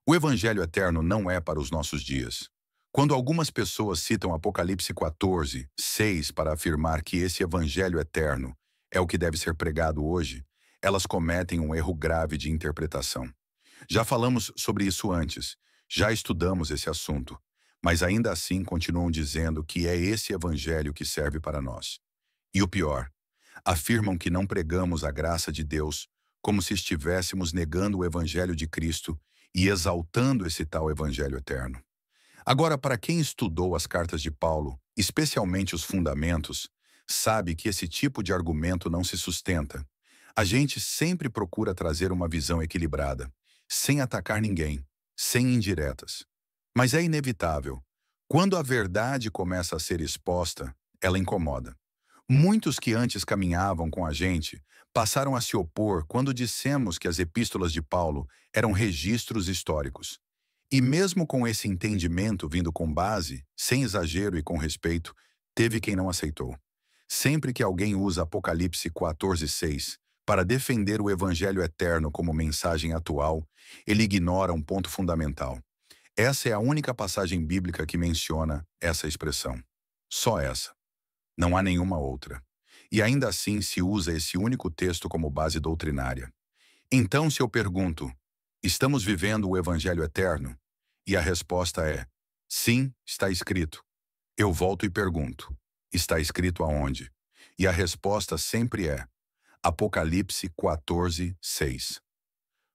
O evangelho eterno não é para os nossos dias. Quando algumas pessoas citam Apocalipse 14, 6 para afirmar que esse evangelho eterno é o que deve ser pregado hoje, elas cometem um erro grave de interpretação. Já falamos sobre isso antes, já estudamos esse assunto, mas ainda assim continuam dizendo que é esse evangelho que serve para nós. E o pior, afirmam que não pregamos a graça de Deus como se estivéssemos negando o evangelho de Cristo e exaltando esse tal evangelho eterno. Agora, para quem estudou as cartas de Paulo, especialmente os fundamentos, sabe que esse tipo de argumento não se sustenta. A gente sempre procura trazer uma visão equilibrada, sem atacar ninguém, sem indiretas. Mas é inevitável. Quando a verdade começa a ser exposta, ela incomoda. Muitos que antes caminhavam com a gente passaram a se opor quando dissemos que as epístolas de Paulo eram registros históricos. E mesmo com esse entendimento vindo com base, sem exagero e com respeito, teve quem não aceitou. Sempre que alguém usa Apocalipse 14:6 para defender o evangelho eterno como mensagem atual, ele ignora um ponto fundamental. Essa é a única passagem bíblica que menciona essa expressão. Só essa. Não há nenhuma outra. E ainda assim se usa esse único texto como base doutrinária. Então, se eu pergunto, estamos vivendo o Evangelho eterno? E a resposta é, sim, está escrito. Eu volto e pergunto, está escrito aonde? E a resposta sempre é, Apocalipse 14:6.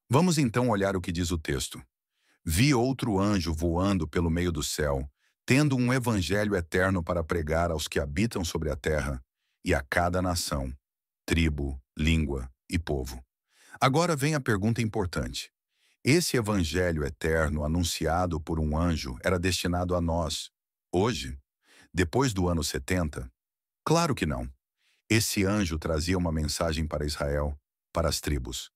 Vamos então olhar o que diz o texto. Vi outro anjo voando pelo meio do céu, tendo um evangelho eterno para pregar aos que habitam sobre a terra e a cada nação, tribo, língua e povo. Agora vem a pergunta importante. Esse evangelho eterno anunciado por um anjo era destinado a nós, hoje, depois do ano 70? Claro que não. Esse anjo trazia uma mensagem para Israel, para as tribos.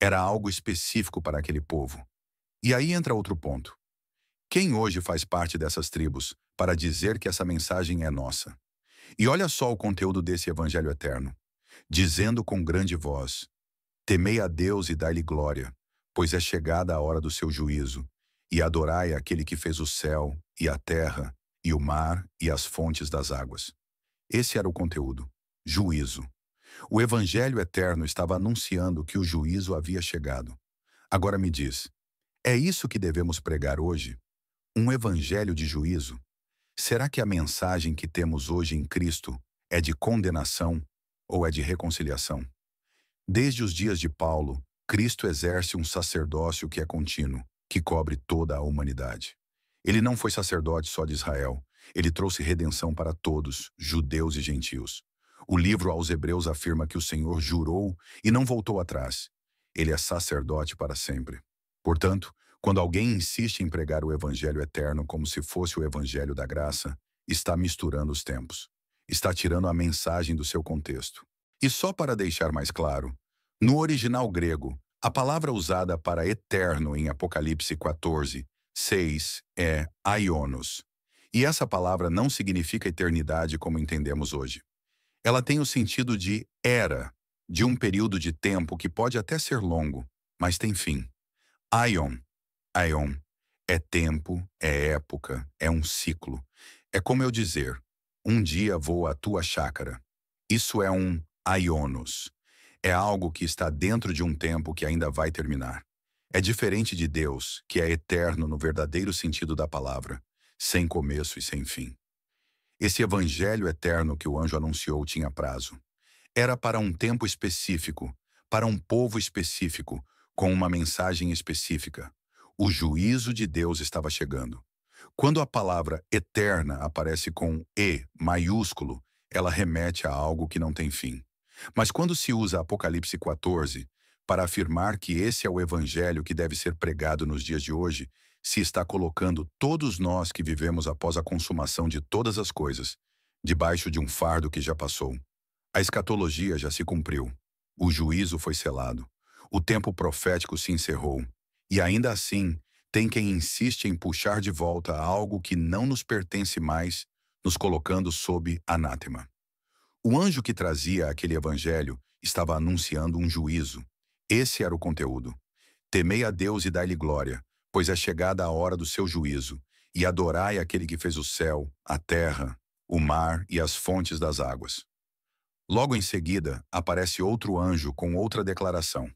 Era algo específico para aquele povo. E aí entra outro ponto. Quem hoje faz parte dessas tribos para dizer que essa mensagem é nossa? E olha só o conteúdo desse evangelho eterno. Dizendo com grande voz, temei a Deus e dai-lhe glória, pois é chegada a hora do seu juízo, e adorai aquele que fez o céu, e a terra, e o mar, e as fontes das águas. Esse era o conteúdo. Juízo. O evangelho eterno estava anunciando que o juízo havia chegado. Agora me diz, é isso que devemos pregar hoje? Um evangelho de juízo? Será que a mensagem que temos hoje em Cristo é de condenação ou é de reconciliação? Desde os dias de Paulo, Cristo exerce um sacerdócio que é contínuo, que cobre toda a humanidade. Ele não foi sacerdote só de Israel, ele trouxe redenção para todos, judeus e gentios. O livro aos Hebreus afirma que o Senhor jurou e não voltou atrás. Ele é sacerdote para sempre. Portanto, quando alguém insiste em pregar o evangelho eterno como se fosse o evangelho da graça, está misturando os tempos. Está tirando a mensagem do seu contexto. E só para deixar mais claro, no original grego, a palavra usada para eterno em Apocalipse 14:6 é aionos. E essa palavra não significa eternidade como entendemos hoje. Ela tem o sentido de era, de um período de tempo que pode até ser longo, mas tem fim. Aion, aion, é tempo, é época, é um ciclo. É como eu dizer, um dia vou à tua chácara. Isso é um aionos. É algo que está dentro de um tempo que ainda vai terminar. É diferente de Deus, que é eterno no verdadeiro sentido da palavra, sem começo e sem fim. Esse evangelho eterno que o anjo anunciou tinha prazo. Era para um tempo específico, para um povo específico, com uma mensagem específica. O juízo de Deus estava chegando. Quando a palavra eterna aparece com E maiúsculo, ela remete a algo que não tem fim. Mas quando se usa Apocalipse 14 para afirmar que esse é o evangelho que deve ser pregado nos dias de hoje, se está colocando todos nós que vivemos após a consumação de todas as coisas, debaixo de um fardo que já passou. A escatologia já se cumpriu. O juízo foi selado. O tempo profético se encerrou. E ainda assim, tem quem insiste em puxar de volta algo que não nos pertence mais, nos colocando sob anátema. O anjo que trazia aquele evangelho estava anunciando um juízo. Esse era o conteúdo. Temei a Deus e dai-lhe glória, pois é chegada a hora do seu juízo, e adorai aquele que fez o céu, a terra, o mar e as fontes das águas. Logo em seguida, aparece outro anjo com outra declaração.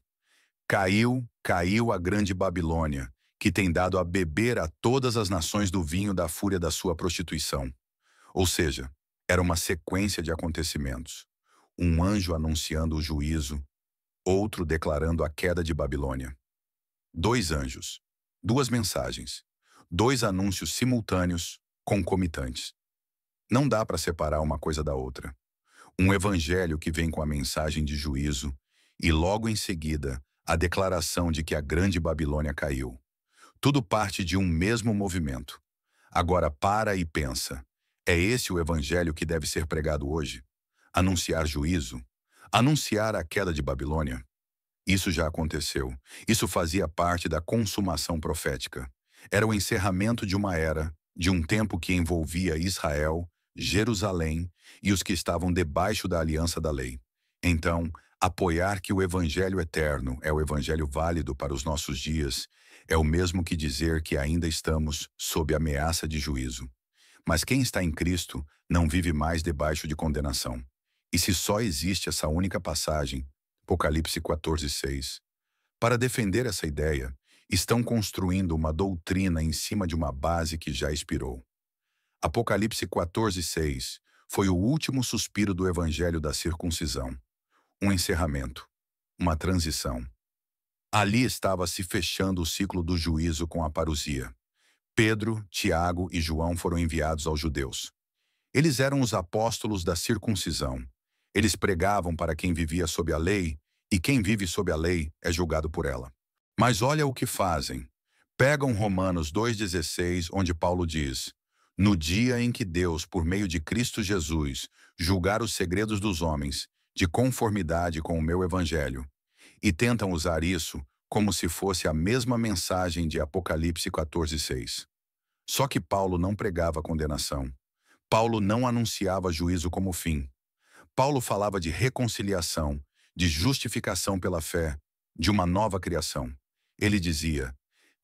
Caiu, caiu a grande Babilônia, que tem dado a beber a todas as nações do vinho da fúria da sua prostituição. Ou seja, era uma sequência de acontecimentos. Um anjo anunciando o juízo, outro declarando a queda de Babilônia. Dois anjos, duas mensagens, dois anúncios simultâneos, concomitantes. Não dá para separar uma coisa da outra. Um evangelho que vem com a mensagem de juízo e logo em seguida a declaração de que a grande Babilônia caiu. Tudo parte de um mesmo movimento. Agora para e pensa. É esse o evangelho que deve ser pregado hoje? Anunciar juízo? Anunciar a queda de Babilônia? Isso já aconteceu. Isso fazia parte da consumação profética. Era o encerramento de uma era, de um tempo que envolvia Israel, Jerusalém e os que estavam debaixo da aliança da lei. Então, apoiar que o evangelho eterno é o evangelho válido para os nossos dias é o mesmo que dizer que ainda estamos sob ameaça de juízo. Mas quem está em Cristo não vive mais debaixo de condenação. E se só existe essa única passagem, Apocalipse 14:6, para defender essa ideia, estão construindo uma doutrina em cima de uma base que já expirou. Apocalipse 14:6 foi o último suspiro do evangelho da circuncisão. Um encerramento, uma transição. Ali estava se fechando o ciclo do juízo com a parousia. Pedro, Tiago e João foram enviados aos judeus. Eles eram os apóstolos da circuncisão. Eles pregavam para quem vivia sob a lei, e quem vive sob a lei é julgado por ela. Mas olha o que fazem. Pegam Romanos 2,16, onde Paulo diz: no dia em que Deus, por meio de Cristo Jesus, julgar os segredos dos homens, de conformidade com o meu evangelho, e tentam usar isso como se fosse a mesma mensagem de Apocalipse 14:6. Só que Paulo não pregava condenação. Paulo não anunciava juízo como fim. Paulo falava de reconciliação, de justificação pela fé, de uma nova criação. Ele dizia: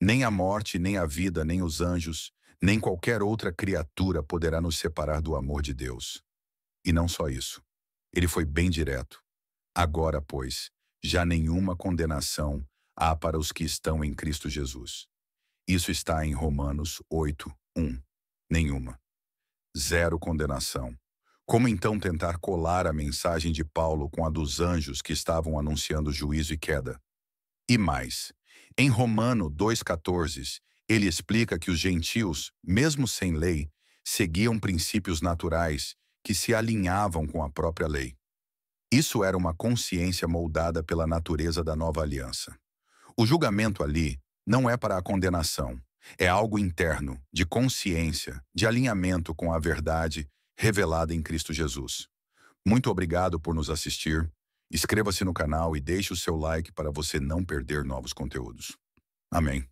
nem a morte, nem a vida, nem os anjos, nem qualquer outra criatura poderá nos separar do amor de Deus. E não só isso. Ele foi bem direto. Agora, pois, já nenhuma condenação há para os que estão em Cristo Jesus. Isso está em Romanos 8:1. Nenhuma. Zero condenação. Como então tentar colar a mensagem de Paulo com a dos anjos que estavam anunciando juízo e queda? E mais, em Romano 2,14, ele explica que os gentios, mesmo sem lei, seguiam princípios naturais que se alinhavam com a própria lei. Isso era uma consciência moldada pela natureza da nova aliança. O julgamento ali não é para a condenação, é algo interno, de consciência, de alinhamento com a verdade revelada em Cristo Jesus. Muito obrigado por nos assistir. Inscreva-se no canal e deixe o seu like para você não perder novos conteúdos. Amém.